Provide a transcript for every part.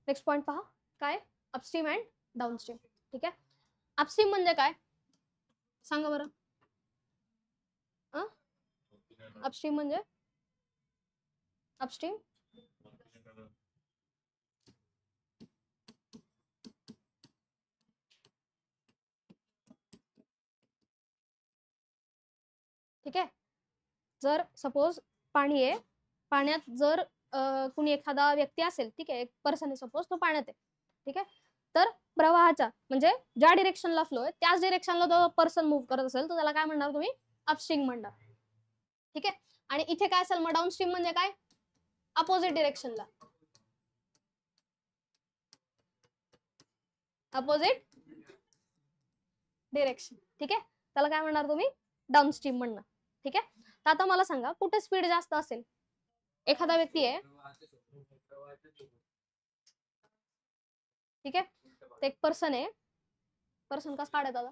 Next point पहा काय, upstream and downstream. ठीक आहे, अपस्ट्रीम म्हणजे काय सांगा बरं. अपस्ट्रीम म्हणजे अपस्ट्रीम ठीक आहे. जर सपोज पाणी आहे, पाण्यात जर कुणी एखादा व्यक्ती असेल, ठीक आहे, एक पर्सन आहे सपोज, तो पाण्यात आहे. ठीक आहे, तर प्रवाहाचा म्हणजे ज्या डिरेक्शनला फ्लो आहे त्याच डिरेक्शनला तो पर्सन मूव्ह करत असेल तर त्याला काय म्हणणार तुम्ही, अपस्ट्रीम म्हणणार. ठीक आहे, आणि इथे काय असेल मग डाउनस्ट्रीम म्हणजे काय, अपोजिट डिरेक्शनला, अपोजिट डिरेक्शन. ठीक आहे, त्याला काय म्हणणार तुम्ही, डाउनस्ट्रीम म्हणणार. ठीक आहे, तर आता मला सांगा कुठे स्पीड जास्त असेल. एखादा व्यक्ती आहे, ठीक आहे, ते एक पर्सन आहे, पर्सन कसं काढायचं आता,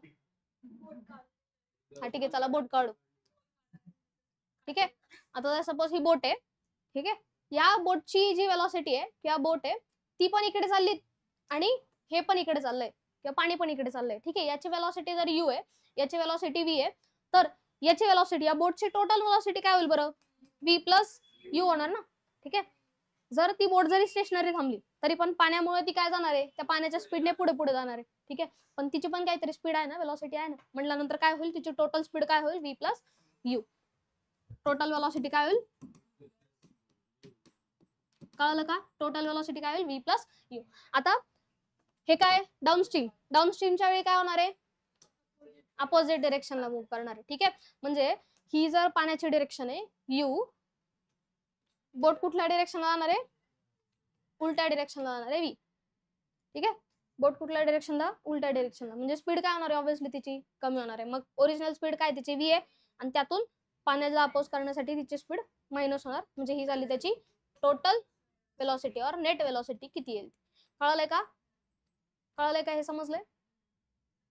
हा ठीक आहे चला बोट काढू. ठीक आहे, आता सपोज ही बोट आहे. ठीक आहे, या बोटची जी वेलॉसिटी आहे किंवा बोट आहे ती पण इकडे चालली आणि हे पण इकडे चाललंय किंवा पाणी पण इकडे चाललंय. ठीक आहे, याची वेलॉसिटी जर यू आहे, याची वेलॉसिटी व्ही आहे, तर याची वेलॉसिटी, या बोटची टोटल वेलॉसिटी काय होईल बरं, व्ही प्लस यू होणार ना. ठीक आहे, जर ती बोट जरी स्टेशनरी थांबली तरी पण पाण्यामुळे ती काय जाणार आहे, त्या पाण्याच्या स्पीडने पुढे पुढे जाणार आहे. ठीक आहे, पण तिची पण काहीतरी स्पीड आहे ना, वेलॉसिटी आहे ना, म्हटल्यानंतर काय होईल, तिची टोटल स्पीड काय होईल, V plus you. Total velocity काय होईल, कळलं का, टोटल वेलॉसिटी काय होईल, व्ही प्लस यू. आता हे काय डाउनस्ट्रीम, डाउनस्ट्रीमच्या वेळी काय होणार आहे, अपोजिट डिरेक्शनला मूव्ह करणार आहे. ठीक आहे, म्हणजे ही जर पाण्याची डिरेक्शन आहे यू, बोट कुठल्या डिरेक्शनला जाणार आहे, उलट्या डिरेक्शनला जाणार आहे व्ही. ठीक आहे, बोट कुठल्या डिरेक्शनला, उलट्या डिरेक्शनला, म्हणजे स्पीड काय होणार आहे, ऑब्व्हियसली तिची कमी होणार आहे. मग ओरिजिनल स्पीड काय तिची व्ही आहे आणि त्यातून पाण्याला अपोज करण्यासाठी तिची स्पीड मायनस होणार, म्हणजे ही झाली त्याची टोटल वेलॉसिटी और नेट वेलॉसिटी किती येईल. कळलंय का, कळलंय का, हे समजलंय,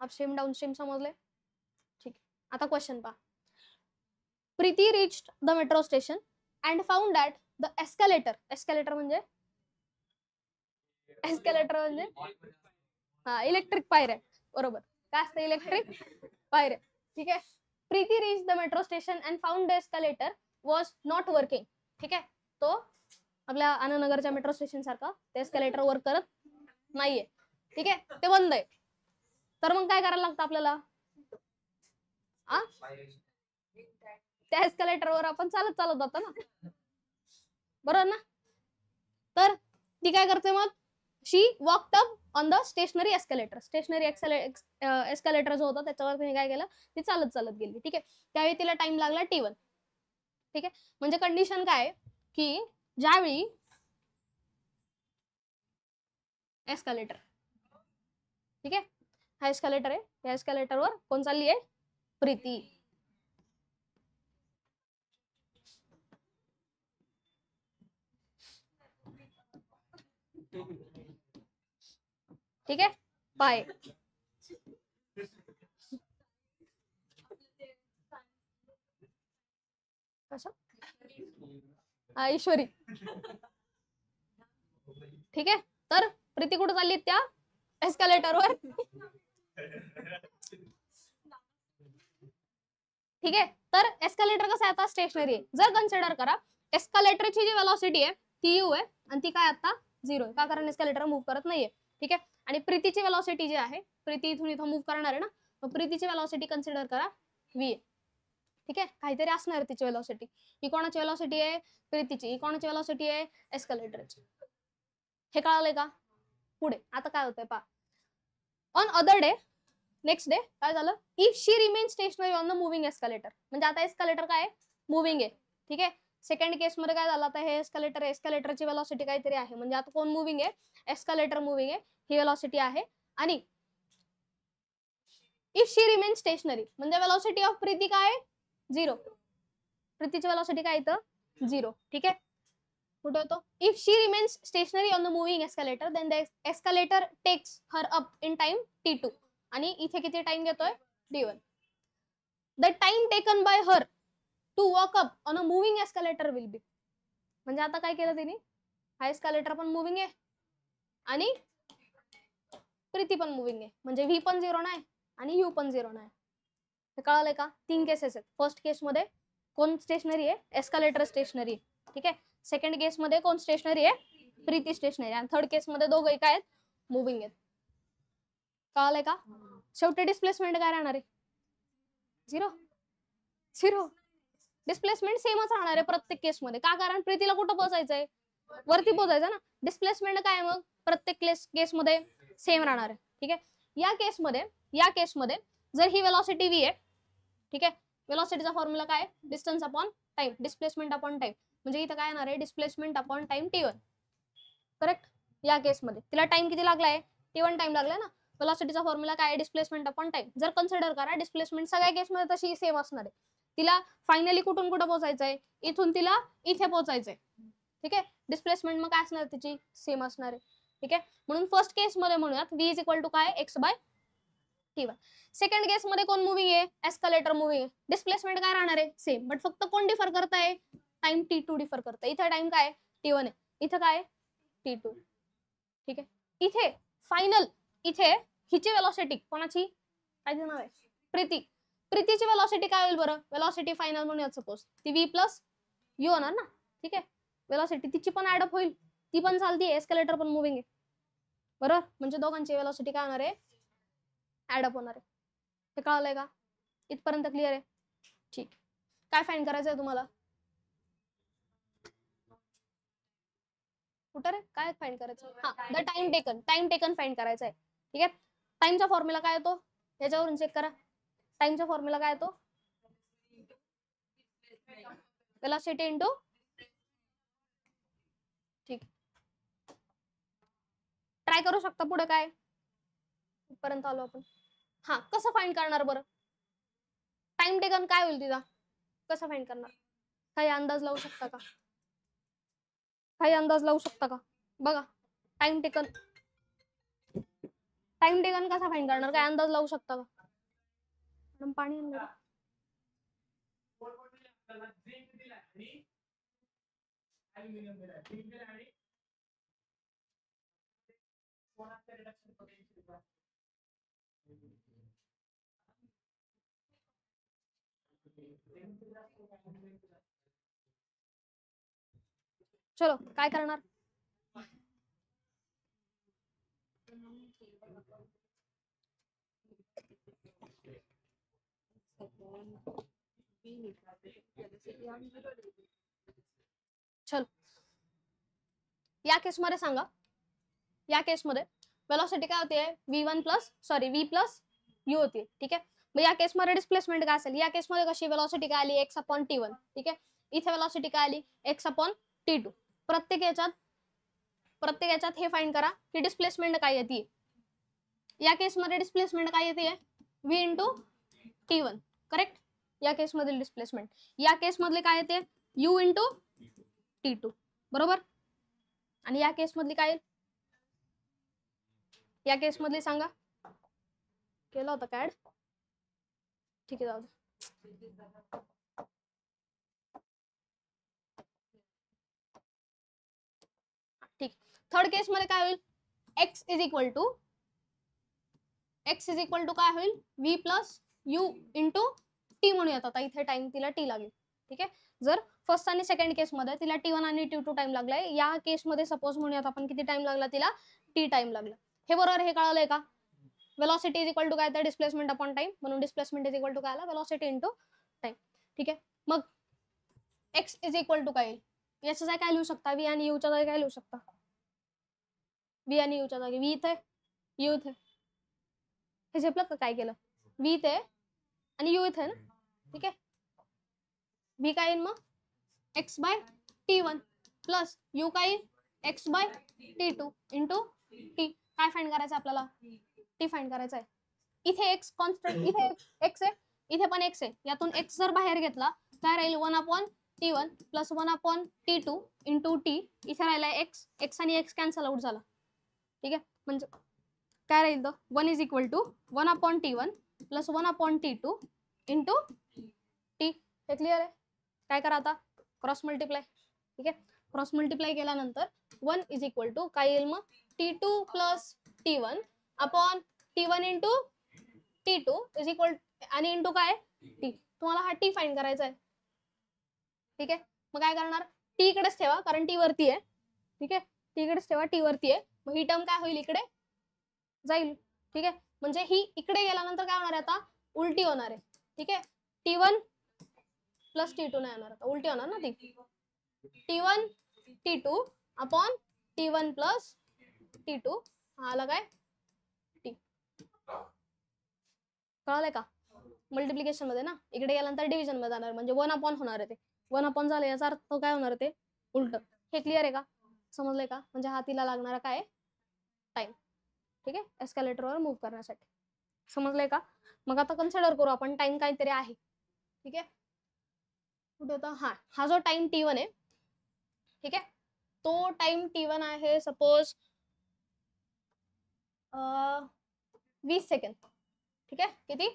अपस्ट्रीम डाउनस्ट्रीम समजलंय. ठीक आहे, आता क्वेश्चन पहा. Preeti reached the metro station and found that the escalator, escalator म्हणजे हा इलेक्ट्रिक पायऱ्या, बरोबर, काय असतं इलेक्ट्रिक पायऱ्या. ठीक आहे, Preeti rich the metro station and found the escalator was not working. ठीक आहे, तो आपल्या आनंदनगरच्या मेट्रो स्टेशन सारखा ते एस्केलेटर वर्क करत नाहीये. ठीक आहे, ते बंद आहे. तर मग काय करायला लागतं आपल्याला, त्या एस्केलेटरवर आपण चालत चालत जातो ना, बरोबर ना. तर ती काय करते मग, she walked up on the stationary escalator, stationary escalator जो होता त्याच्यावर तिने काय केलं, ती चालत चालत गेली. ठीक आहे, त्यावेळी तिला टाइम लागला T1. ठीक आहे, म्हणजे कंडिशन काय की ज्यावेळी एस्केलेटर, ठीक आहे, हा एस्केलेटर आहे, या एस्केलेटरवर कोण चालली आहे, प्रीती. ठीक आहे, बाय. कसं ईश्वरी. ठीक आहे, तर प्रीती कुठे चालली, त्या एस्केलेटरवर. ठीक आहे, तर एस्केलेटर कसं आहे आता स्टेशनरी आहे. जर कन्सिडर करा एस्केलेटरची जी वेलॉसिटी आहे ती यू आहे आणि ती काय आता 0 आहे, का कारण एस्केलेटर मूव्ह करत नाहीये. ठीक आहे, आणि प्रीतीची वेलॉसिटी जी आहे, प्रीती इथून इथं मूव्ह करणार आहे ना, मग प्रीतीची वेलॉसिटी कन्सिडर करा व्ही आहे. ठीक आहे, काहीतरी असणार तिची वेलॉसिटी. ही कोणाची वेलॉसिटी आहे, प्रीतीची. ही कोणाची वेलॉसिटी आहे, एस्केलेटरची. हे कळालंय का. पुढे आता काय होतंय पहा. On other day, next day काय झालं, if she remain stationery on the moving escalator, म्हणजे आता एस्केलेटर काय मुव्हिंग आहे. ठीक आहे, सेकंड केस मध्ये काय झालं, आता हे एस्केलेटर, एस्केलेटरची वेलॉसिटी काहीतरी आहे, म्हणजे आता कोण मुव्हिंग आहे, एस्केलेटर मुव्हिंग आहे, ही वेलॉसिटी आहे. आणि इफ शी रिमेन स्टेशनरी म्हणजे वेलॉसिटी ऑफ प्रीती काय 0, प्रीतीची वेलॉसिटी काय इथं 0. ठीक आहे, कुठे होतो, if she remains stationary on the moving escalator then the escalator takes her up in time T2, आणि इथे किती टाइम घेतोय T1. The time taken by her to walk up on a moving escalator will be, म्हणजे आता काय केलं तिने, हा एस्केलेटर पण मुव्हिंग आहे आणि प्रीती पण मुव्हिंग आहे, म्हणजे व्ही पण 0 नाही आणि यू पण 0 नाही. हे कळालंय का? 3 केसेस आहेत. फर्स्ट केस मध्ये कोण स्टेशनरी आहे? एस्कालेटर स्टेशनरी आहे. ठीक आहे. सेकंड केस मध्ये कोण स्टेशनरी आहे? प्रीती स्टेशनरी. आणि थर्ड केस मध्ये दोघंही काय आहेत? मुव्हिंग आहेत. कळालंय का? शेवटी डिस्प्लेसमेंट काय राहणार आहे? 0. डिस्प्लेसमेंट सेमच राहणार आहे प्रत्येक केसमध्ये. का? कारण प्रीतीला कुठं पोहोचायचंय? वरती पोहोचायचं ना. डिस्प्लेसमेंट काय मग प्रत्येक केसमध्ये सेम राहणार आहे. ठीक आहे. या केसमध्ये जर ही वेलॉसिटी व्ही आहे, ठीक आहे, वेलॉसिटीचा फॉर्म्युला काय? Distance upon time, displacement upon time. म्हणजे इथं काय येणार आहे? Displacement upon time T1. Correct. या केसमध्ये तिला टाइम किती लागलाय? T1 टाइम लागलाय ना. वेलॉसिटीचा फॉर्म्युला काय? Displacement upon time. जर कन्सिडर करा डिस्प्लेसमेंट सगळ्या केसमध्ये तशी सेम असणार आहे. तिला फायनली कुठून कुठं पोहोचायचंय? इथून तिला इथे पोहोचायचंय. ठीक आहे. डिस्प्लेसमेंट मग काय असणार? तिची सेम असणार आहे. ठीक आहे. म्हणून फर्स्ट केस मध्ये म्हणूयात v इज इक्वल टू काय? x/T1. सेकंड केस मध्ये कोण मुव्हिंग आहे? एस्कालेटर मुव्हिंग आहे. डिस्प्लेसमेंट काय राहणार आहे? सेम. बट फक्त कोण डिफर करताय? टाइम T2 डिफर करताय. इथे टाइम काय? T1 आहे. इथं काय? T2. ठीक आहे. इथे फायनल इथे हिची वेलॉसिटी कोणाची? काय नाव आहे? प्रीतीची वेलॉसिटी काय होईल बरं? वेलॉसिटी फायनल म्हणूयात सपोज. ती v प्लस यू होणार ना. ठीक आहे. वेलॉसिटी तिची पण ऍड अप होईल. ती पण चालते. एस्केलेटर पण मुव्हिंग आहे. बरोबर. म्हणजे दोघांची वेलॉसिटी काय होणार आहे? ऍड अप होणार आहे. हे कळालंय का? इथपर्यंत क्लिअर आहे? ठीक. काय फाइंड करायचंय तुम्हाला? कुठं रे? काय फाइंड करायचं? हा, द टाइम टेकन फाइंड करायचं आहे. ठीक आहे. टाइमचा फॉर्म्युला काय येतो? याच्यावरून चेक करा. टाइमचा फॉर्म्युला काय येतो? Velocity into. ठीक. ट्राय करू शकता. पुढे काय? इथपर्यंत आलो आपण. हा, कसं फाइंड करणार बरं? टाइम टेकन काय होईल तिचा? कसं फाइंड करणार? काही अंदाज लावू शकता का? बघा. टाइम टेकन कसा फाइंड करणार? काय अंदाज लावू शकता का? पाणी आणलं. चलो काय करणार? चल, या केसमध्ये सांगा. या केसमध्ये वेलॉसिटी काय होते? v प्लस u होती. ठीक आहे. मग या केसमध्ये डिस्प्लेसमेंट काय असेल? या केसमध्ये कशी वेलॉसिटी काय आली? x/T1. ठीक आहे. इथे वेलॉसिटी काय आली? x/T2. प्रत्येक याच्यात हे फाइंड करा की डिस्प्लेसमेंट काय येते. या केसमध्ये डिस्प्लेसमेंट काय येते? v into T1. करेक्ट. या केसमधील डिस्प्लेसमेंट. या केसमधले काय येते? u into T2. बरोबर. आणि या केसमधली काय? या केसमधली सांगा. केलं होतं काय? ठीक आहे, जाऊ दे. ठीक. थर्ड केस मध्ये काय होईल? x इज इक्वल टू काय होईल? v plus you into T म्हणूयात. आता इथे टाइम तिला टी लागेल. ठीक आहे. जर फर्स्ट आणि सेकंड केस मध्ये तिला T1 आणि T2 टाइम लागलाय, या केस मध्ये सपोज म्हणूयात आपण किती टाइम लागला तिला? टी टाइम लागला. हे बरोबर. हे कळालंय का? वेलॉसिटी इज इक्वल टू काय? तर डिस्प्लेसमेंट अपॉन टाइम. म्हणून डिस्प्लेसमेंट इज इक्वल टू काय आला? Velocity into time. ठीक आहे. मग x इज इक्वल टू काय? याच्या काय लिहू शकता? v आणि u च्या जागी काय लिहू शकता? v आणि u च्या जागी v इथे, u इथे. हे झेपलं का? काय केलं? v इथे आणि u इथे ना. ठीक आहे. v काय येईल मग? x/T1 प्लस u काय? x/T2 into t. काय फाइंड करायचं आपल्याला? t फाइंड करायचं आहे. इथे x कॉन्स्टंट, इथे x आहे, इथे पण x आहे. यातून x जर बाहेर घेतला काय राहील? 1/T1 plus 1/T2 into t. इथे राहिला x आणि x कॅन्सल आउट झाला. ठीक आहे. म्हणजे काय राहील? 1 is equal to 1/T1 plus 1/T2 into t. हे क्लिअर आहे? काय करा आता? Cross multiply. ठीक आहे. क्रॉस मल्टिप्लाय केल्यानंतर 1 इज इक्वल टू काय येईल मग T2 plus T1 upon T1 into T2 is equal आणि इंटू काय T. तुम्हाला हा T फाइंड करायचा आहे. ठीक आहे, मग काय करणार T इकडेच ठेवा कारण T वरती आहे. ठीक आहे, T इकडेच ठेवा, T वरती आहे. मग ही टर्म काय होईल इकडे जाईल. ठीक आहे, म्हणजे ही इकडे गेल्यानंतर काय होणार आहे आता उलटी होणार आहे. ठीक आहे, T1 प्लस T2 नाही होणार, आता उलटी होणार ना ती. T1 T2 upon T1 plus T2 हा आला काय T. कळालंय का? मल्टिप्लिकेशन मध्ये ना, इकडे गेल्यानंतर डिव्हिजन मध्ये जाणार म्हणजे 1 अपॉन होणार आहे ते. 1 अपॉन झाले याचा अर्थ काय होणार ते उलट. हे क्लिअर आहे का? समजलंय का? म्हणजे हा तिला लागणारा काय टाइम. ठीक आहे, एस्केलेटरवर मूव्ह करण्यासाठी. समजलंय का? मग आता कन्सिडर करू आपण टाइम काहीतरी आहे. ठीक आहे, कुठे होता हा जो टाइम T1 आहे. ठीक आहे, तो टाइम T1 आहे सपोज 20 सेकंड. ठीक आहे, किती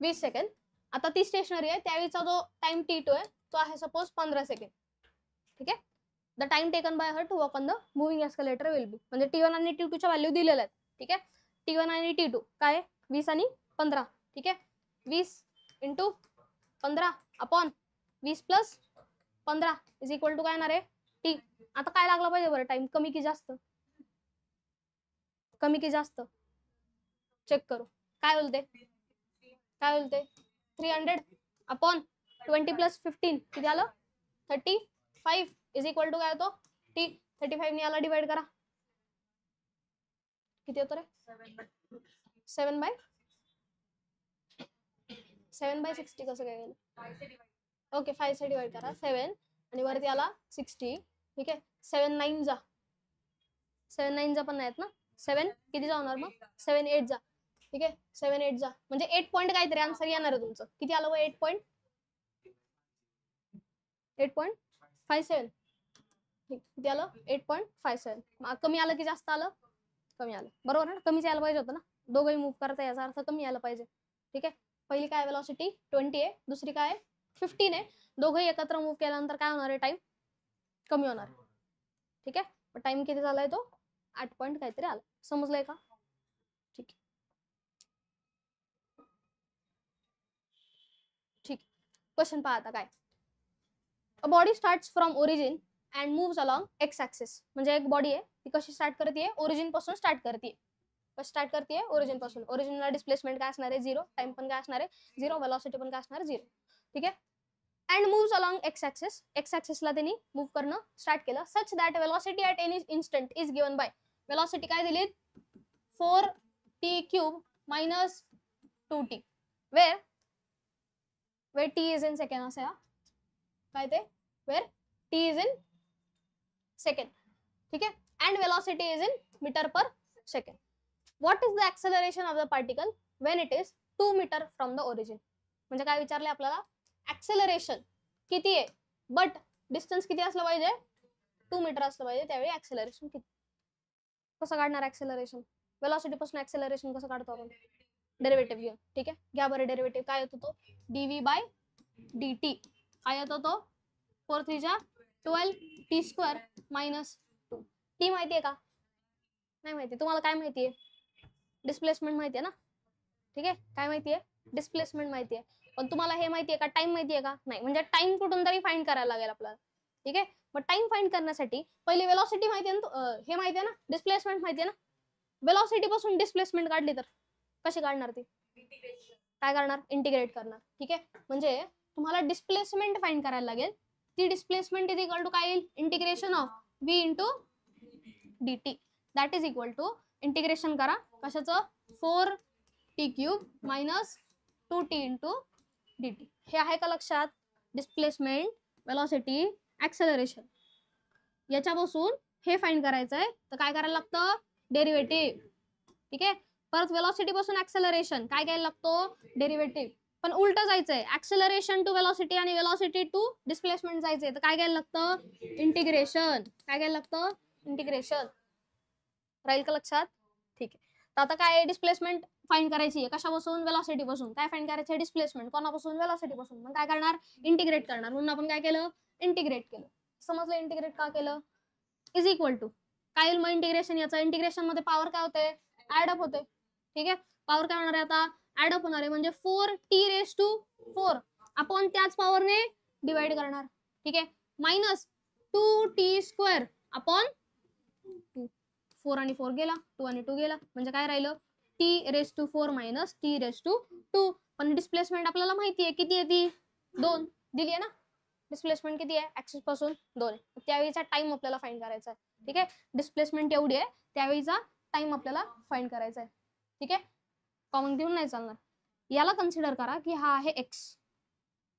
20 सेकंड. आता ती स्टेशनरी आहे, त्यावेळीचा जो टाइम T2 आहे तो आहे सपोज 15 सेकंड. ठीक आहे, the time taken by her to walk on the moving escalator will be. म्हणजे T1 आणि T2 च्या व्हॅल्यू दिलेल्या आहेत. ठीक आहे, T1 आणि T2 काय 20 आणि 15. ठीक आहे, 20 into 15 upon 20 plus 15 is equal to काय येणार आहे T. आता काय लागला पाहिजे बरं टाइम, कमी की जास्त? कमी की जास्त चेक करू. काय बोलते 300 अपॉन 20 प्लस 15 किती आलं 35 इज इक्वल टू काय होतो T. 35 ने याला डिवाइड करा, किती होतं रे 7 बाय 60 कसं काय गेलं. ओके 5 से डिवाइड करा 7 आणि वरती आला 60. ठीक आहे, 7 9 जा पण नाहीत ना, 7 किती जा होणार मग 7 8 जा. ठीक आहे, 7 8 जा म्हणजे 8 पॉईंट काहीतरी आन्सर येणार आहे तुमचं. किती आलं 8.57. किती आलं 8.57. कमी आलं की जास्त आलं कमी आलं, बरोबर ना, कमीच यायला पाहिजे होतं ना. दोघंही मूव्ह करता याचा अर्थ कमी यायला पाहिजे. ठीक आहे, पहिली काय वेलॉसिटी 20 आहे, दुसरी काय 15 आहे. दोघंही एकत्र मूव्ह केल्यानंतर काय होणार आहे टाइम कमी होणार. ठीक आहे, टाइम किती झालाय तो 8 पॉईंट काहीतरी आला. समजलंय का? ठीक आहे, ठीक. क्वेश्चन पहा आता काय. A body starts from origin and moves along X axis. म्हणजे एक बॉडी आहे ती कशी स्टार्ट करते ओरिजिन पासून स्टार्ट करते. कशी स्टार्ट करते ओरिजिन पासून. ओरिजिनला डिस्प्लेसमेंट काय असणार आहे 0, टाइम पण काय असणार आहे 0, वेलॉसिटी पण काय असणार 0. ठीक आहे, and moves along X axis. X ऍक्सिसला त्यांनी मूव्ह करणं स्टार्ट केलं. Such that velocity at any instant is given by. Velocity काय दिली 4t³ minus 2t where t is in second. असं काय ते where t is in second. ठीक आहे, and velocity is in metre per second. What is the acceleration of the particle when it is 2 metre from the origin. म्हणजे काय विचारले आपल्याला acceleration किती आहे बट डिस्टन्स किती असलं पाहिजे 2 मीटर असलं पाहिजे, त्यावेळी ऍक्सेलरेशन किती. कसं काढणार ऍक्सेलरेशन, वेलॉसिटी पासून ऍक्सेलरेशन कसं काढतो आपण डेरिव्हेटिव्ह घेऊन. ठीक आहे, घ्या बरं डेरिव्हेटिव्ह. काय येतो तो dv/dt. काय येतो तो 4 3 12 t² मायनस 2. टी माहितीये का नाही माहिती? तुम्हाला काय माहितीये डिस्प्लेसमेंट माहितीये ना. ठीक आहे, काय माहितीये डिस्प्लेसमेंट माहितीये, पण तुम्हाला हे माहितीये का टाइम माहितीये का नाही. म्हणजे टाइम कुठून तरी फाइंड करायला लागेल आपल्याला. ठीक आहे, मग टाइम फाइंड करण्यासाठी पहिली वेलॉसिटी माहितीये ना, हे माहितीये ना डिस्प्लेसमेंट माहितीये ना. वेलॉसिटी पासून डिस्प्लेसमेंट काढली तर कशी काढणार ती काय करणार इंटिग्रेट करणार. ठीक आहे, म्हणजे तुम्हाला डिस्प्लेसमेंट फाइंड करायला लागेल. ती डिस्प्लेसमेंट इज इक्वल टू काय येईल integration of v into dt. That is equal to integration करा कशाचं 4t³ minus 2t into dt. हे आहे का लक्षात. डिस्प्लेसमेंट वेलॉसिटी ऍक्सेलरेशन याच्यापासून हे फाइंड करायचं आहे तर काय करायला लागतं डेरिव्हेटिव्ह. ठीक आहे, परत वेलॉसिटी पासून ऍक्सेलरेशन काय घ्यायला लागतो डेरिव्हेटिव्ह. पण उलट जायचंय ऍक्सेलरेशन टू वेलॉसिटी आणि वेलॉसिटी टू डिस्प्लेसमेंट जायचंय तर काय घ्यायला लागतं इंटिग्रेशन. काय घ्यायला लागतं इंटिग्रेशन. राहील का लक्षात. ठीक आहे, तर आता काय डिस्प्लेसमेंट फाइंड करायची आहे कशापासून वेलॉसिटी पासून. काय फाइंड करायचं डिस्प्लेसमेंट कोणापासून वेलॉसिटी पासून. मग काय करणार इंटिग्रेट करणार. म्हणून आपण काय केलं इंटिग्रेट केलं. समजलं इंटिग्रेट का केलं इज इक्वल टू काय होईल मग इंटिग्रेशन याचं, इंटिग्रेशन मध्ये पॉवर काय होते, ऍडअप होते. ठीक आहे, पॉवर काय होणार आहे आता, ऍडअप होणार आहे. म्हणजे 4t⁴ आपण त्याच पॉवरने डिवाइड करणार. ठीक आहे, मायनस 2t² अपॉन 2. 4 आणि 4 गेला, 2 आणि 2 गेला, म्हणजे काय राहिलं t⁴ मायनस t⁴ पण डिस्प्लेसमेंट आपल्याला माहिती आहे किती आहे, ती 2 दिली आहे ना. डिस्प्लेसमेंट किती आहे, ऍक्सिस पासून 2. त्यावेळीचा टाइम आपल्याला फाइंड करायचा आहे. ठीक आहे, डिस्प्लेसमेंट एवढी आहे, त्यावेळीचा टाइम आपल्याला फाइंड करायचा आहे. ठीक आहे, कॉमन घेऊन नाही चालणार. याला कन्सिडर करा की हा आहे x,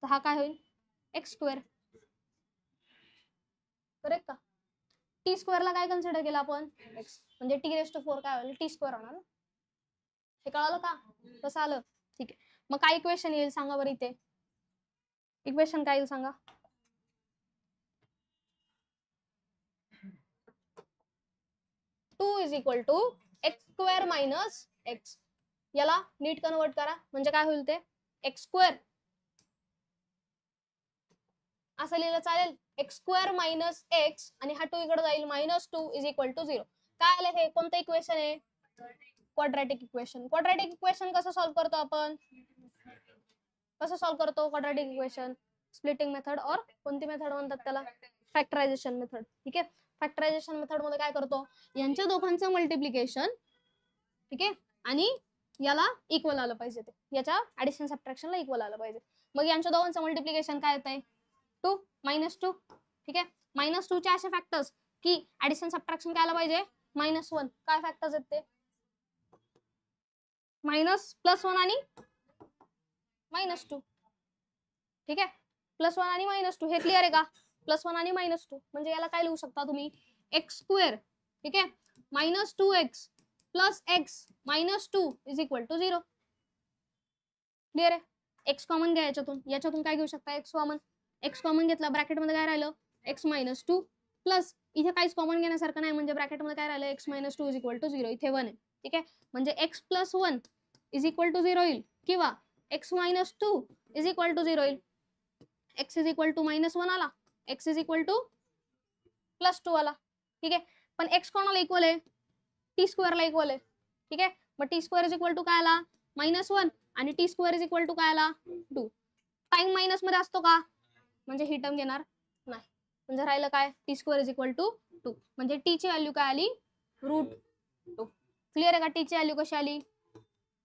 तर हा काय होईल x². करेक्ट का. t² ला काय कन्सिडर केलं आपण, x, म्हणजे t⁴ काय होईल t² होणार. हे कळालं का, कसं आलं. ठीक आहे, मग काय इक्वेशन येईल सांगा बरं. इथे इक्वेशन काय येईल सांगा. Two is equal to x² minus x. याला नीट कन्वर्ट करा, म्हणजे काय होईल ते x² असं लिहिलं चालेल, x² मायनस x, आणि हा 2 इकडे जाईल, -2 इज इक्वल टू 0. काय आलं, हे कोणतं इक्वेशन आहे, क्वाड्रॅटिक इक्वेशन. क्वाड्रॅटिक इक्वेशन कसं सॉल्व्ह करतो आपण, कसं सॉल्व्ह करतो क्वाड्रॅटिक इक्वेशन, स्प्लिटिंग मेथड और कोणती मेथड म्हणतात त्याला, फॅक्टरायझेशन मेथड. ठीक आहे, फॅक्टरायझेशन मेथड मध्ये काय करतो, यांच्या दोघांचं मल्टिप्लिकेशन, ठीक आहे, आणि याला इक्वल आलं पाहिजे, ते याच्या ऍडिशन सबट्रॅक्शनला इक्वल आलं पाहिजे. मग यांच्या दोघांचं मल्टिप्लिकेशन काय येत आहे, 2 -2. ठीक आहे, -2 चे असे फॅक्टर्स की ऍडिशन सबट्रॅक्शन काय आलं पाहिजे -1. काय फॅक्टर्स आहेत ते, +1 आणि -2. ठीक आहे, +1 आणि -2 हे क्लिअर आहे का. +1 आणि -2 म्हणजे याला काय लिहू शकता तुम्ही, x². ठीक आहे, -2x + x -2 is equal to 0. Clear आहे. x कॉमन घ्या याच्यातून काय घेऊ शकता, x कॉमन घेतला, ब्रॅकेट मध्ये काय राहिलं x -2 प्लस इथे काहीच कॉमन घेण्यासारखं नाही, म्हणजे ब्रॅकेट मध्ये काय राहिलं x -2 इज इक्वल टू 0. इथे 1 आहे. ठीक आहे, म्हणजे x + 1 इज इक्वल टू 0 येईल, किंवा x -2 इज इक्वल टू 0 येईल. x इज इक्वल टू -1 आला, x इज इक्वल टू +2 आला. ठीक आहे, पण x कोणाला इक्वल आहे, t² ला इक्वल आहे. ठीक आहे, मग t² इज इक्वल टू काय आला -1, आणि t² इज इक्वल टू काय आला 2. टाइम मायनस मध्ये असतो का, म्हणजे ही टर्म घेणार नाही, म्हणजे राहिलं काय t² इज इक्वल टू 2. म्हणजे t ची व्हॅल्यू काय आली √2. क्लिअर आहे का, t ची व्हॅल्यू कशी आली,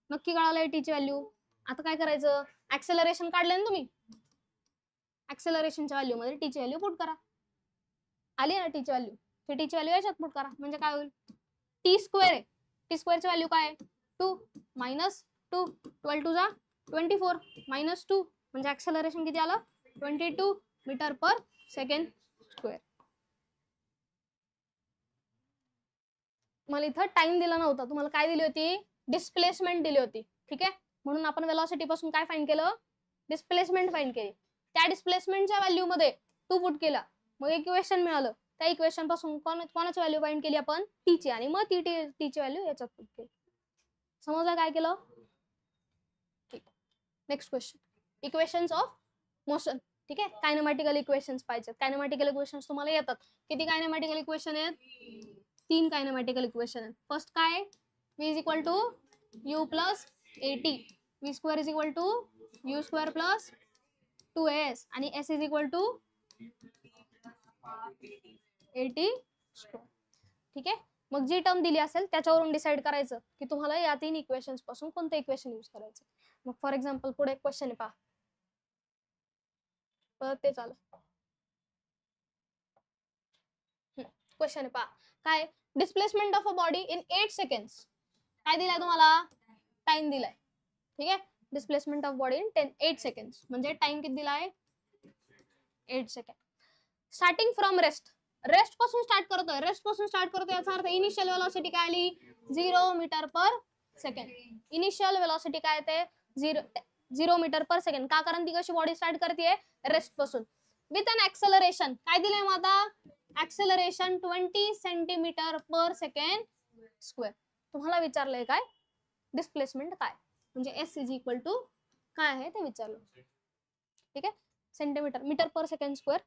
नक्की कळालंय t ची व्हॅल्यू. आता काय करायचं, ऍक्सेलरेशन काढलं ना तुम्ही, ऍक्सेलरेशनच्या व्हॅल्यू मध्ये t ची व्हॅल्यू पुट करा. आली ना t ची व्हॅल्यू, टी ची व्हॅल्यू याच्यात पुट करा, म्हणजे काय होईल t² आहे, t² ची व्हॅल्यू काय आहे 2 -2 12 = 24 -2, म्हणजे ऍक्सेलरेशन किती आलं 22 मीटर/सेकंड². मला इथं टाइम दिला नव्हता, तुम्हाला काय दिली होती, डिस्प्लेसमेंट दिली होती. ठीक आहे, म्हणून आपण वेलॉसिटी पासून काय फाइंड केलं, डिस्प्लेसमेंट फाइंड केली. त्या डिस्प्लेसमेंटच्या व्हॅल्यू मध्ये 2 पुट केला, मग इक्वेशन मिळालं. त्या इक्वेशन पासून कोणाची व्हॅल्यू फाइंड केली आपण, टी ची, आणि मग टी ची व्हॅल्यू याच्यात पुट केली. समजलं काय केलं. ठीक, next question, equations of motion. ठीक आहे, कायनेमॅटिकल इक्वेशन्स पाहिजेत. कायनेमॅटिकल इक्वेशन्स तुम्हाला येतात. किती कायनेमॅटिकल इक्वेशन आहेत, 3 कायनेमॅटिकल इक्वेशन आहेत. फर्स्ट काय, v is equal to u plus at, v² is equal to u² plus 2as, आणि s is equal to at². ठीक आहे, मग जी टर्म दिली असेल त्याच्यावरून डिसाइड करायचं की तुम्हाला या 3 इक्वेशन्स पासून कोणतं इक्वेशन यूज करायचं. मग फॉर एक्झाम्पल पुढे एक क्वेश्चन आहे पहा, परत ते चालेल. क्वेश्चन आहे पहा, काय, displacement of a body in 8 seconds. काय दिलाय तुम्हाला, टाइम दिलाय. ठीक आहे, displacement of body in 8 seconds, म्हणजे टाइम किती दिलाय 8 सेकंड. स्टार्टिंग फ्रॉम रेस्ट पासून स्टार्ट करतोय, याचा अर्थ इनिशियल वेलोसिटी काय आली 0 मीटर/सेकंड. इनिशियल वेलोसिटी काय ते 0 मीटर/सेकंड. का, कारण ती कशी बॉडी स्टार्ट करते रेस्ट पासून, विथ अन ऍक्सेलरेशन. काय दिलंय मग आता, ऍक्सेलरेशन 20 सेंटीमीटर/सेकंड². तुम्हाला विचारलंय काय, डिस्प्लेसमेंट काय, म्हणजे s इज इक्वल टू काय आहे ते विचारलं. ठीक आहे, सेंटीमीटर, मीटर/सेकंड².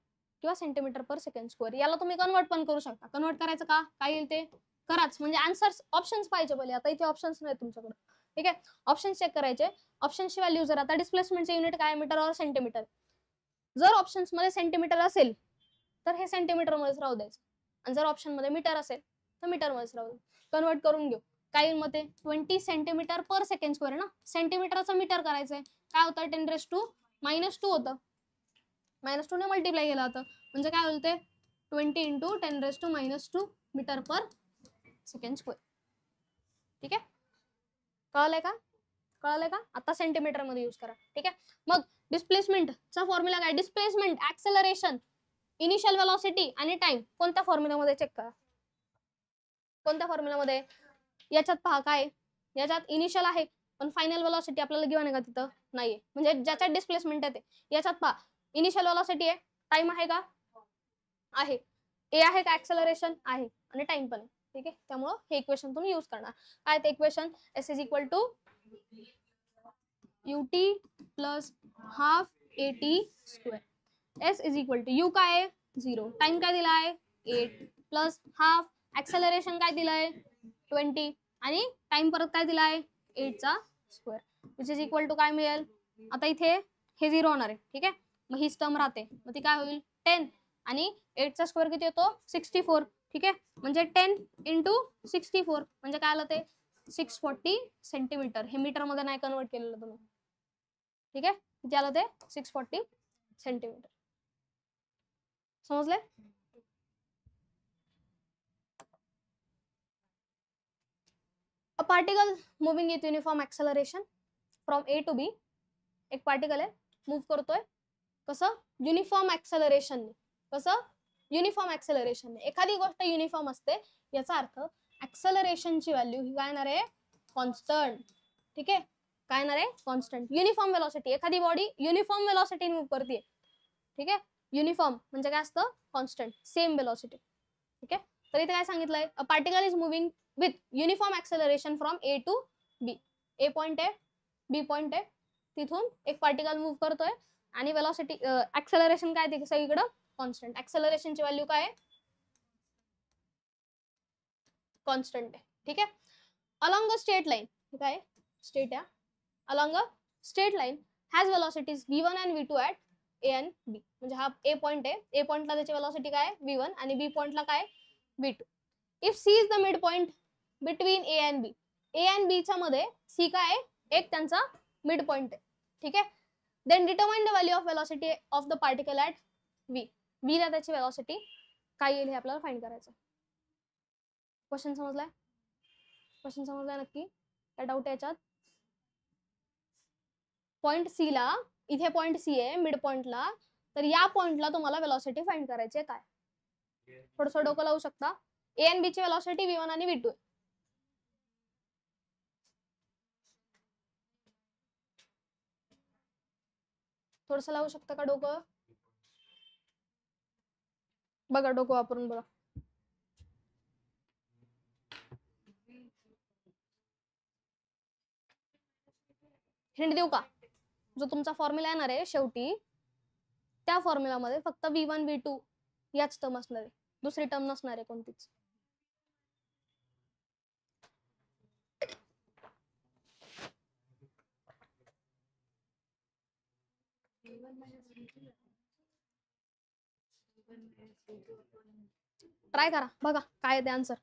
किंवा सेंटीमीटर पर सेकंड स्क्वेअर. याला तुम्ही कन्वर्ट पण करू शकता. कन्वर्ट करायचं का, काय येईल ते कराच, म्हणजे आन्सर ऑप्शन्स पाहिजे पहिले. आता इथे ऑप्शन्स नाही तुमच्याकडे, ठीक आहे. ऑप्शन्स चेक करायचे. ऑप्शन्सची व्हॅल्यू जर आता डिस्प्लेसमेंटचे युनिट काय, मीटर और सेंटीमीटर. जर ऑप्शन्स मध्ये सेंटीमीटर असेल तर हे सेंटीमीटर मध्येच राहू द्यायचं, आणि जर ऑप्शन मध्ये मीटर असेल तर मीटर मध्येच राहू द्यायचं. कन्वर्ट करून घेऊ. काय मग ते 20 सेंटीमीटर पर सेकंड स्क्वेअर ना, सेंटीमीटरचं मीटर करायचंय. काय होतं, 10⁻⁻² होतं. -2 ने मल्टिप्लाय केलं होतं, म्हणजे काय होईल ते 20 × 10⁻² मीटर पर सेकंड स्क्वेअर. ठीक आहे, कळलंय का, कळलंय का. आता सेंटीमीटर मध्ये यूज करा. ठीक आहे. मग डिस्प्लेसमेंटचा फॉर्म्युला काय, डिस्प्लेसमेंट, ऍक्सेलरेशन, इनिशियल वेलोसिटी आणि टाइम कोणत्या फॉर्म्युलामध्ये चेक करा. कोणत्या फॉर्म्युलामध्ये, याच्यात पहा काय, याच्यात इनिशियल आहे पण फायनल वेलोसिटी आपल्याला गिव्हन आहे का, तिथं नाहीये. म्हणजे ज्याच्यात डिस्प्लेसमेंट आहे ते, याच्यात पहा इनिशियल वेलोसिटी आहे, टाइम आहे का, आहे. ए आहे का, ऍक्सेलरेशन आहे, आणि टाइम पण आहे. ठीक आहे, त्यामुळे हे इक्वेशन तुम्ही यूज करणार. काय ते equation, s is equal to ut plus half at². S is equal to u काय आहे 0, टाइम काय दिला आहे 8 प्लस हाफ, ऍक्सेलरेशन काय दिलंय 20, आणि टाइम परत काय दिला आहे 8² विच इज इक्वल टू काय मिळेल. आता इथे हे 0 होणार आहे. ठीक आहे, मग ही टर्म राहते, मग ती काय होईल 10, आणि 8² किती येतो 64. ठीक आहे, म्हणजे 10 × 64 म्हणजे काय आलं ते 640 सेंटीमीटर. हे मीटर मध्ये नाही कन्वर्ट केलेलं तुम्ही. ठीक आहे, किती आलं ते 640 सेंटीमीटर. समजले. A particle moving with uniform acceleration from A to B. एक पार्टिकल आहे, मूव्ह करतोय कसं, युनिफॉर्म ऍक्सेलरेशन. कसं, युनिफॉर्म ऍक्सेलरेशन. एखादी गोष्ट युनिफॉर्म असते याचा अर्थ ऍक्सेलरेशनची व्हॅल्यू ही काय येणार आहे, कॉन्स्टंट. ठीक आहे, काय येणार आहे, कॉन्स्टंट. युनिफॉर्म वेलोसिटी, एखादी बॉडी युनिफॉर्म वेलोसिटी मूव्ह करते. ठीक आहे, युनिफॉर्म म्हणजे काय असतं, कॉन्स्टंट, सेम वेलोसिटी. ठीक आहे, तर इथे काय सांगितलंय, a particle is moving with uniform acceleration from A to B. A point आहे, बी पॉइंट आहे, तिथून एक पार्टिकल मूव्ह करतोय, आणि वेलोसिटी ऍक्सेलरेशन काय ते सगळीकडे कॉन्स्टंट. ऍक्सेलरेशनची व्हॅल्यू काय आहे, कॉन्स्टंट आहे. ठीक आहे, अलॉंग अ स्ट्रेट लाईन, काय स्ट्रेट आहे, along a straight line has velocities v1 and v2 at A and B. म्हणजे हा ए पॉइंट आहे, ए पॉइंटला त्याची वेलोसिटी काय v1 आणि बी पॉइंटला काय v2. If C is the mid point between A and B, A and B च्या मध्ये सी काय एक त्यांचा मिड पॉइंट आहे. ठीक आहे, then determine the value of velocity of the particle at V. V ला त्याची वेलोसिटी काय येईल हे आपल्याला फाइंड करायचं. क्वेश्चन समजलाय, क्वेश्चन समजलाय नक्की, काय डाऊट आहे याच्यात. पॉइंट सी ला, इथे पॉइंट सी आहे मिड पॉइंटला, तर या पॉइंटला तुम्हाला वेलोसिटी फाइंड करायची आहे. काय थोडंसं डोकं लावू शकता. ए अँड बी ची वेलोसिटी v1 आणि v2 आहे. थोडंसं लावू शकता का डोकं, बघा डोकं वापरून बघा. हिंट देऊ का, जो तुमचा फॉर्म्युला येणार आहे शेवटी, त्या फॉर्म्युलामध्ये फक्त v1 v2 याच टर्म असणार आहे, दुसरी टर्म नसणार आहे कोणतीच. ट्राय करा, बघा काय आहे ते आन्सर.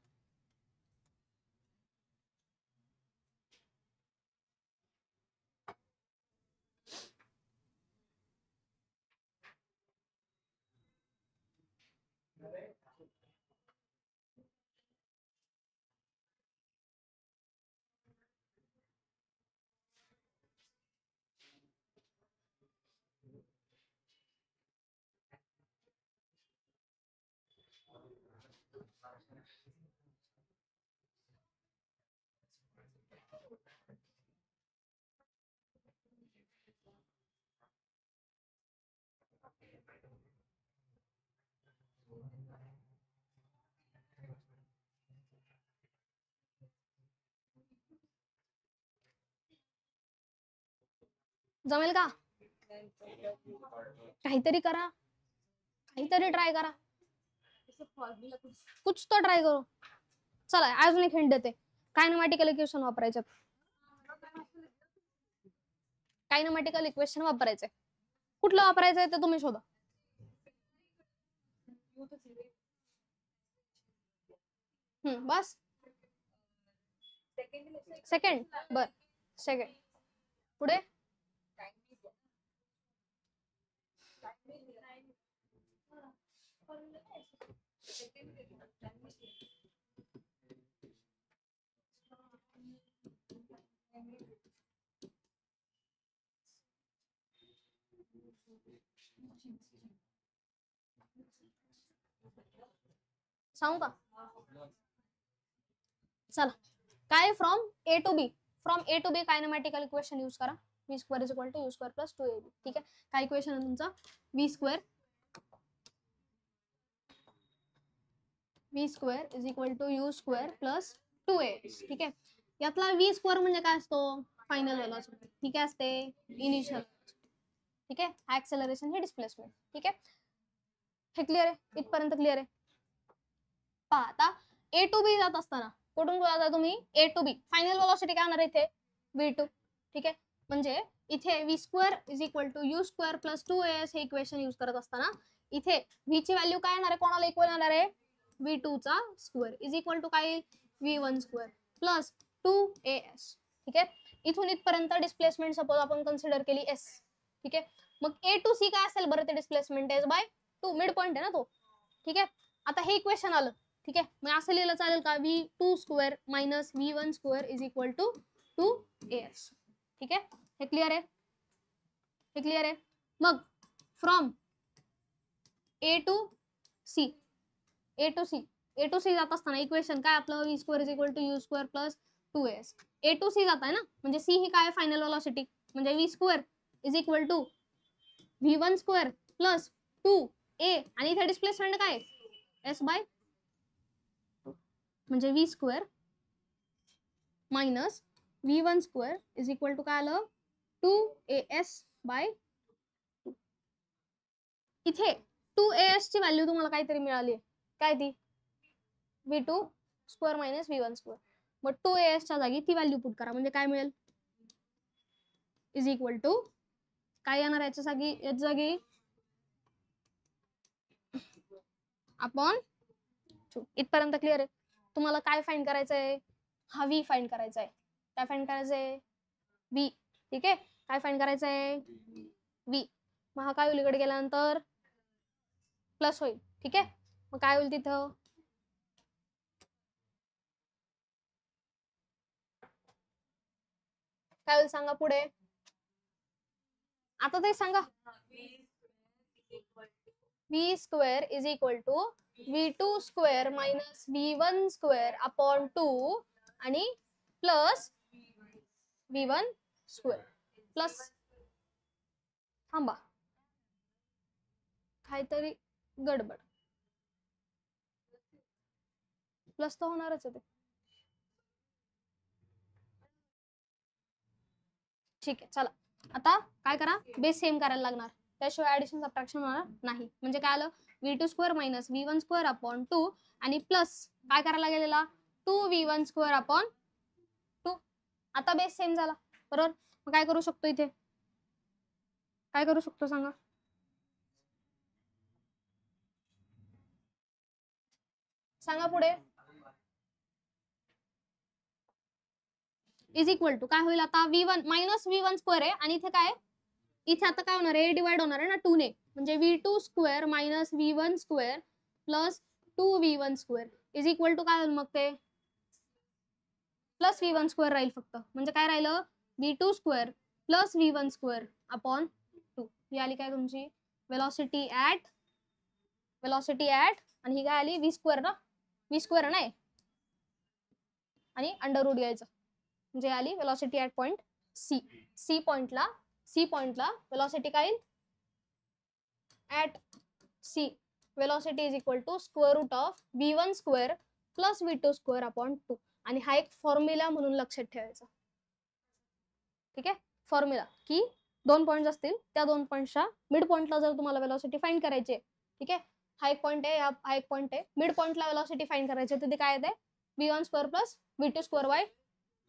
जमेल का, काहीतरी करा, काहीतरी ट्राय करा, कुछ तो ट्राय करो. चला अजून एक हिंट देते. कायनेमॅटिकल इक्वेशन वापरायचं. कायनेमॅटिकल इक्वेशन वापरायचंय. कुठलं वापरायचंय ते तुम्ही शोधा. बस सेकंड. बर सेकंड पुढे. सांगू का? चला काय from A to B. From A to B kinematical equation use करा. v square is equal to u square plus 2ab. ठीक आहे. काय इक्वेशन आहे तुमचा? v square is equal to u square plus 2a. ठीक आहे. यातला v स्क्वेअर म्हणजे काय असतो? Final velocity. ठीक आहे असते इनिशियल. ठीक आहे. ऍक्सेलरेशन हे डिस्प्लेसमेंट. ठीक आहे. हे क्लिअर आहे? इथपर्यंत क्लिअर आहे? पहा आता ए टू बी जात असताना कुठून जाता तुम्ही? A to B. Final velocity काय होणार इथे? v2. ठीक आहे. म्हणजे इथे v square is equal to u square plus 2as हे इक्वेशन यूज करत असताना इथे v ची व्हॅल्यू काय येणार आहे? कोणाला इक्वल येणार आहे? v2 चा स्क्वेअर इज इक्वल टू काय? v1 square plus 2as. ठीक आहे. इथून इथपर्यंत डिस्प्लेसमेंट सपोज आपण कन्सिडर केली s. ठीक आहे. मग ए टू सी काय असेल बरं? ते displacement s by 2. Mid point आहे ना तो. ठीक आहे. आता हे इक्वेशन आलं. ठीक आहे. मग असं लिहिलं चालेल का? v2 square minus v1 square is equal to 2as. ठीक आहे. हे क्लिअर आहे? हे क्लिअर आहे? मग from A to C. A to C जात असताना इक्वेशन काय आपलं? v square is equal to u square plus 2as. A to C जात आहे ना, म्हणजे सी ही काय? Final velocity. म्हणजे v square is equal to v1 square plus 2a आणि इथे डिस्प्लेसमेंट काय? s by 2. म्हणजे v square minus v1 square is equal to काय आलं? 2as bye 2. इथे 2as ची व्हॅल्यू तुम्हाला काहीतरी मिळाली. काय ती? v2 square minus v1 square. मग 2as च्या जागी ती व्हॅल्यू पुट करा. म्हणजे काय मिळेल? इज इक्वल टू काय येणार याच्या जागी? अपॉन 2. इथपर्यंत क्लिअर आहे? तुम्हाला काय फाइंड करायचंय? हा v फाइंड करायचा आहे. काय फाइंड करायचंय? v. ठीक आहे. काय फाइंड करायचंय? v. मग हा काय होईल? इकडे गेल्यानंतर प्लस होईल. ठीक आहे. मग काय होईल तिथं? काय होईल सांगा पुढे? आता ते सांगा. v square is equal to v2 square minus v1 square upon 2 आणि प्लस v1 स्क्वेअर प्लस थांबा काहीतरी गडबड. प्लस तर होणारच आहे ते. ठीक आहे. चला आता काय करा? बेस सेम करायला लागणार. त्याशिवाय ऍडिशन सबट्रॅक्शन होणार नाही. म्हणजे काय आलं? v2 square minus v1 square upon 2 आणि प्लस काय करायला गेलेला? 2v1 square upon 2. आता बेस सेम झाला बरोबर. मग काय करू शकतो इथे? काय करू शकतो सांगा? सांगा पुढे. इज इक्वल टू काय होईल आता? v1 मायनस v1 स्क्वेअर आहे आणि इथे काय? इथे आता काय होणार आहे? डिवाइड होणार आहे ना 2 ने. म्हणजे v2 square minus v1 square plus 2v1 square is equal to काय होईल मग ते? प्लस v1 स्क्वेअर राहील फक्त. म्हणजे काय राहिलं? v2 square plus v1 square upon 2. ही आली काय तुमची वेलॉसिटी ऍट आणि ही काय आली? v स्क्वेअर ना. v स्क्वेअर नाही आणि अंडर रूट घ्यायचं. म्हणजे आली velocity at point C. C पॉइंटला वेलॉसिटी काय येईल? At C velocity is equal to square root of v1 square plus v2 square upon 2. आणि हा एक फॉर्म्युला म्हणून लक्षात ठेवायचा. ठीक आहे. फॉर्म्युला की 2 पॉइंट्स असतील त्या 2 पॉइंट्सच्या मिड पॉइंटला जर तुम्हाला वेलॉसिटी फाइंड करायची ठीक आहे, हा एक पॉईंट आहे, हा एक पॉईंट आहे. मिड पॉईंटला व्हेलॉसिटी फाइंड करायची, तर ते काय येते v1 square plus v2 square by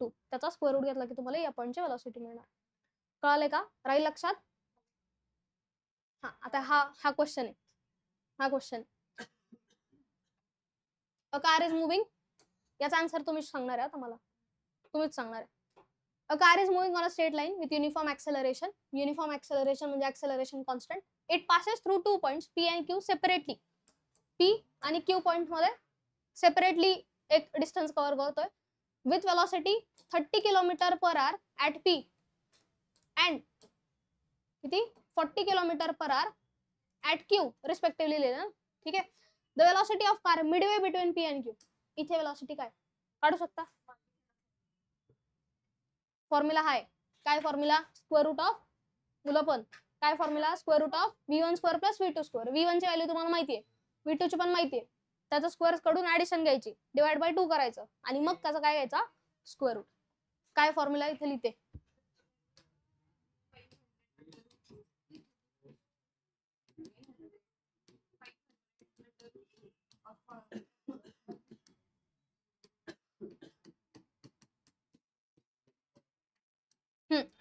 2. त्याचा स्क्वेअर रूट घेतला की तुम्हाला या पॉईंटची व्हेलॉसिटी मिळणार. कळाले का? राहील लक्षात? हा, आता हा क्वेश्चन आहे, हा question. A car is moving, याचा आन्सर तुम्हीच सांगणार आहे, मला तुम्हीच सांगणार आहे. A car is moving on a straight line with uniform acceleration. Uniform acceleration म्हणजे acceleration constant. It passes through 2 points P and Q separately. P आणि Q पॉइंट मध्ये सेपरेटली एक डिस्टन्स कव्हर करतोय with velocity 30 kilometre per hour at P and किती 40 kilometre per hour at Q respectively लिहिलं. ठीक आहे, the velocity of car Midway between P and Q. इथे velocity काय काढू शकता? फॉर्म्युला हाय, काय फॉर्म्युला? स्क्वेअर रूट ऑफ, मुलं पण काय formula? Square root of v1 square plus v2 square. v1 ची व्हॅल्यू तुम्हाला माहिती आहे, v2 ची पण माहिती आहे. त्याचं स्क्वेअर कडून ऍडिशन घ्यायची, डिवाइड बाय 2 करायचं आणि मग त्याचा काय घ्यायचा? Square route. काय फॉर्म्युला इथे लिहिते?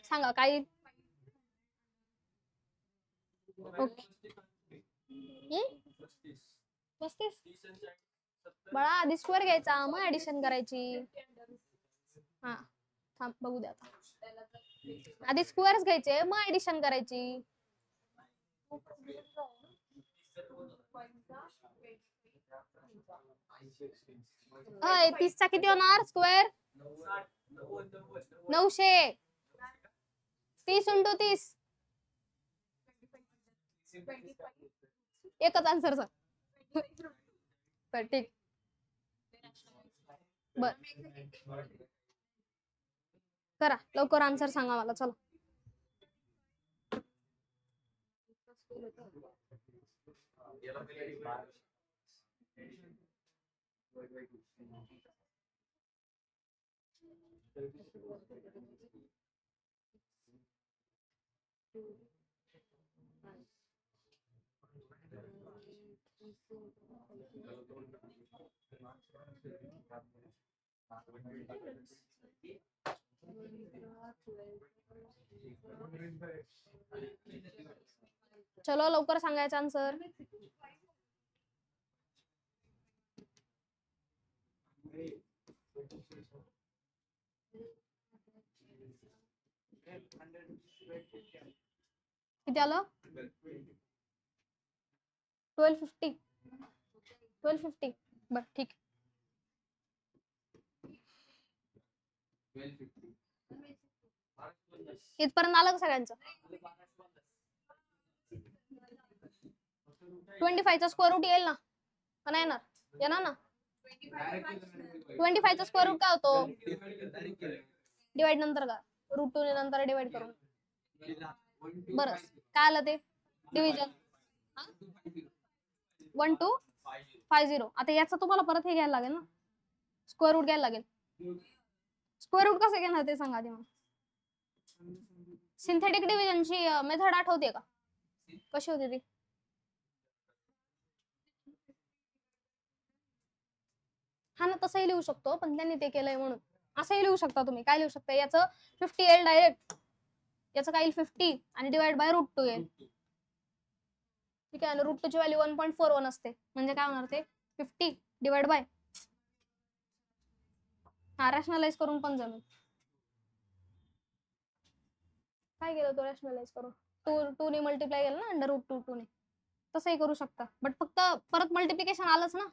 सांगा काय? ओके, 35 बाळा, आधी स्क्वेअर घ्यायचा मग ऍडिशन करायची. हा थांब बघू द्या, आधी स्क्वेअर्स घ्यायचे मग ऍडिशन करायची. अय 30 चा किती होणार स्क्वेअर? 900. 30 × 30 एकच आन्सर सर. ठीक, बर करा लवकर, आन्सर सांगा मला. चला चलो लवकर सांगायचं आन्सर. किती आलं? 1250. 1250 बर ठीक. इथपर्यंत आलं का सगळ्यांचं? 25 चा स्क्वेअर रूट येईल ना का नाही येणार? येणार ना. 25 चा स्क्वेअर रूट काय होतो? डिवाइड नंतर का रूट 2 नंतर डिवाइड करून. बरं काय आलं ते? डिव्हिजन 1250. आता याचा तुम्हाला परत हे घ्यायला लागेल ना, स्क्वेअर रूट घ्यायला लागेल. स्क्वेअर रूट कसं घेणार ते सांगा आधी मला. सिंथेटिक डिव्हिजनची मेथड आठवते का? कशी होती ती? हा ना, तसंही लिहू शकतो, पण त्यांनी ते केलंय म्हणून. असंही लिहू शकता तुम्ही. काय लिहू शकता? याचं 50 येईल डायरेक्ट, याचं काय येईल 50 आणि डिवाइड बाय रूट 2 येईल. ठीक आहे, आणि रूट 2 ची व्हॅल्यू 1.41 असते, म्हणजे काय होणार ते 50 डिवाइड बाय, हा रॅशनलाइज करून पण जमेल. काय केलं तो रॅशनलाइज करून? 2 ने मल्टिप्लाय केलं ना, अंडर रूट 2 ने. तसंही करू शकता, बट फक्त परत मल्टिप्लिकेशन आलंच ना.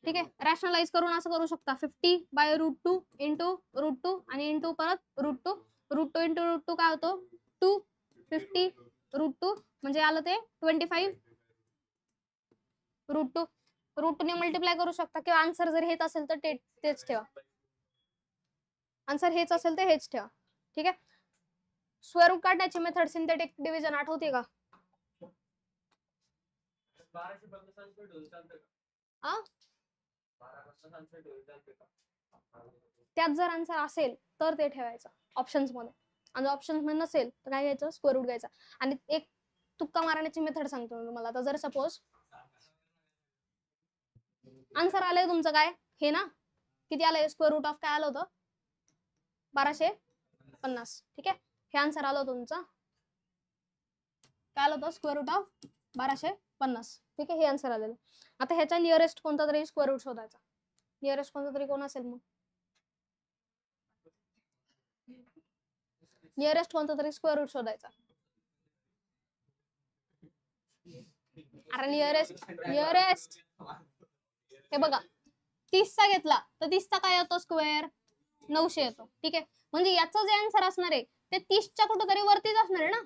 ठीक आहे, रॅशनलाइज करून असं करू शकता 50 बाय रूट 2 इंटू रूट 2 आणि इंटू परत रूट 2. रूट 2 इंटू रूट 2 काय होतो? 250 रूट 2 म्हणजे आलं ते 25 रूट 2. रूट 2 ने मल्टिप्लाय करू शकता, किंवा आन्सर जर हेच असेल तर तेच ठेवा. आन्सर हेच असेल तर हेच ठेवा. ठीक आहे, स्क्वेअर रूट काढण्याची मेथड सिंथेटिक डिव्हिजन आठवते का? त्यात जर आन्सर असेल तर ते ठेवायचं ऑप्शन्स मध्ये, आणि ऑप्शन्स मध्ये नसेल तर काय घ्यायचं? स्क्वेअर रूट घ्यायचा. आणि एक तुक्का मारण्याची मेथड सांगतो मी तुम्हाला. आता जर सपोज आन्सर आलंय तुमचं काय हे ना, किती आलंय स्क्वेअर रूट ऑफ काय आलं होतं 1250. ठीक आहे, हे आन्सर आलं होतं तुमचं काय आलं होतं स्क्वेअर रूट ऑफ 1250. ठीक आहे, हे आन्सर आलेलं. आता ह्याच्या नियरेस्ट कोणता तरी स्क्वेअर रूट शोधायचा. नियरेस्ट कोणता तरी कोण असेल मग? नियरेस्ट कोणता तरी स्क्वेअर रूट शोधायचा. अरे नियरेस्ट हे बघा 30चा घेतला तर 30चा काय येतो स्क्वेअर 900 येतो. ठीक आहे, म्हणजे याचं जे आन्सर असणार आहे ते 30च्या कुठेतरी वरतीच असणार आहे ना.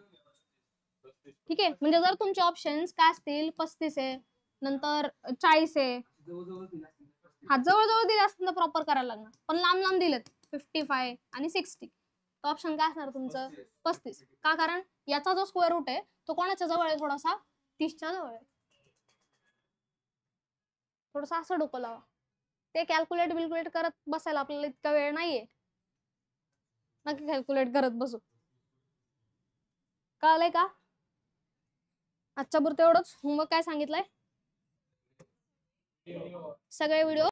ठीक आहे, म्हणजे जर तुमचे ऑप्शन्स काय असतील 35 आहे नंतर 40 आहे, हा जवळजवळ दिले असतील तर प्रॉपर करायला लागणार, पण लांब लांब दिलेत 55 आणि 60, तर ऑप्शन काय असणार तुमचं 35. का? कारण याचा जो स्क्वेअर रूट आहे तो कोणाच्या जवळ आहे, थोडासा 30च्या जवळ आहे. थोडस असं डोकं लावा. ते कॅल्क्युलेट करत बसायला आपल्याला इतका वेळ नाहीये. नक्की कॅल्क्युलेट करत बसू. कळलंय का? आजच्या पुरतं एवढंच. होमवर्क काय सांगितलंय? सगळे व्हिडिओ